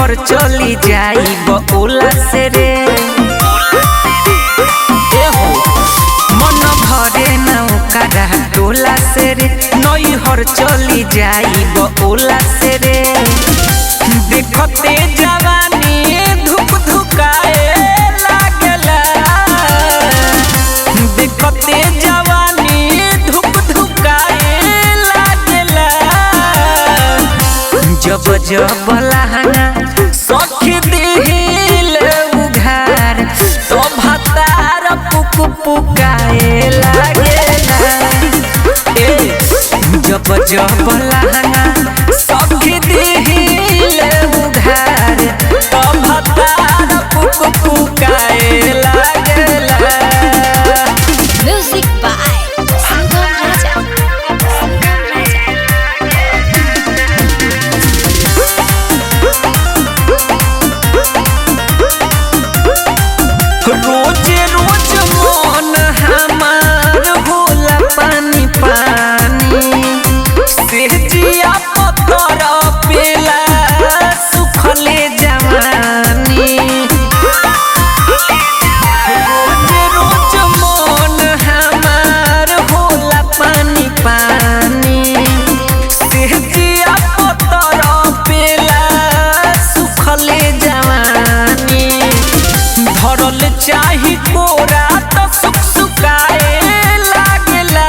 हर चली जाई बोला से रे मन भरे न ओकरा टोला से रे नई हर चली जाई बोला से रे देखते जवानी धुक धुकाए लागला देखते जवानी धुक धुकाए लागला जब जब लहंगा सखी दिल उघार तो भतार पुक पुकाए लागेला जब जब लहंगा सखी दिल उघार तो भतार पुक पुकाए लागेला। म्यूजिक बाय संगम राजा। रोज रोज मन हमार होला पानी पानी से जिया पत्थर पेला सुखले जवानी रोज रोज मन हमार होला पानी पानी से जिया पत्थर पेला सुखले जवानी धरल चाही कोरा तो सुख सुखाए लागला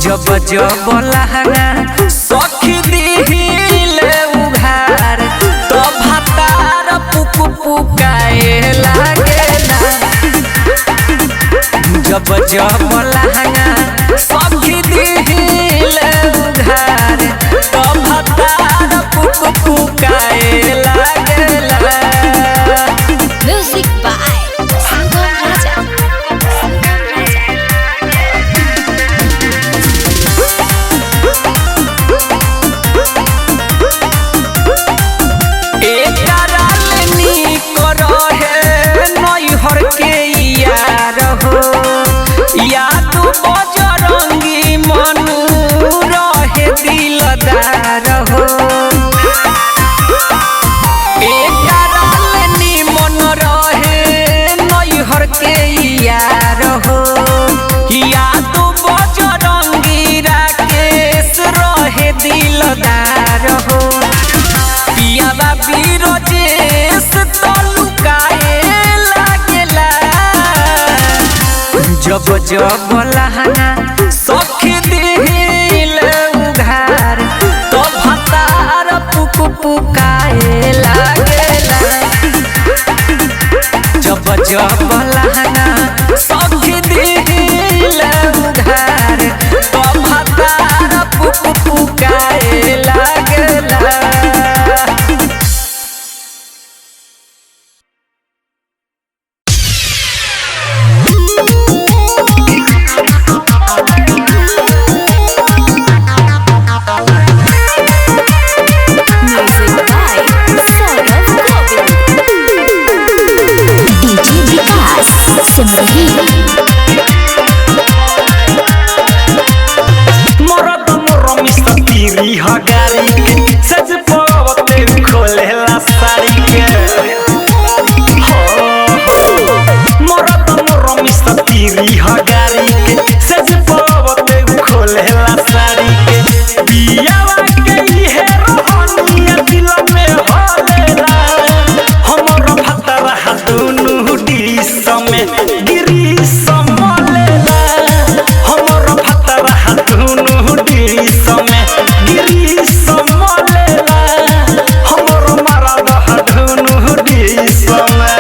जब जब लहंगा सखी दिल उघार तो भतार पुक पुकाए लागला जब जब लहंगा सखी दिल उघार तो भतार पुक पुकाए लागला। म्यूजिक बाय संगम राजा। हर के यार हो याद बजरंगी मनु रहे दिलदार हो मन रहे नई हर के यार हो याद बजरंगी राकेश रहे दिलदार हो पियाबा बीरजेश तो लुकाए जब जब लहंगा सखी दिल उघार तो भतार पुक पुकाए लागेला जब जब लहंगा सखी दिल उघार तो भतार पुक पुकाए लागेला। मरद मोर मिस्टर तीरी हगारी के सज पवते खोलेला साड़ी के मरद मोर मिस्टर तीरी हगारी के सज पवते खोलेला साड़ी के बियावा के इहे रोहनिया दिल में होलेला हमर भतरा दुनु डिस में गिरी समलेला हमर भतरा दुनु डिस में गिरी समलेला हमर मरद दुनु डिस में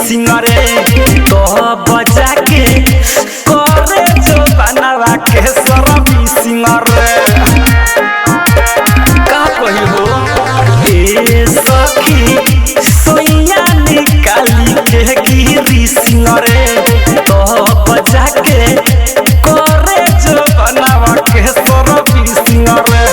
सिंगरे तो बजा के करे जो बनावा के सरबी सिंगरे का कही हो ए सखी सोइया निकाली के गिरी सिंगरे तो बजा के करे जो बनावा के सरबी सिंगरे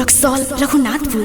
रक्सौल रघुनाथपुर।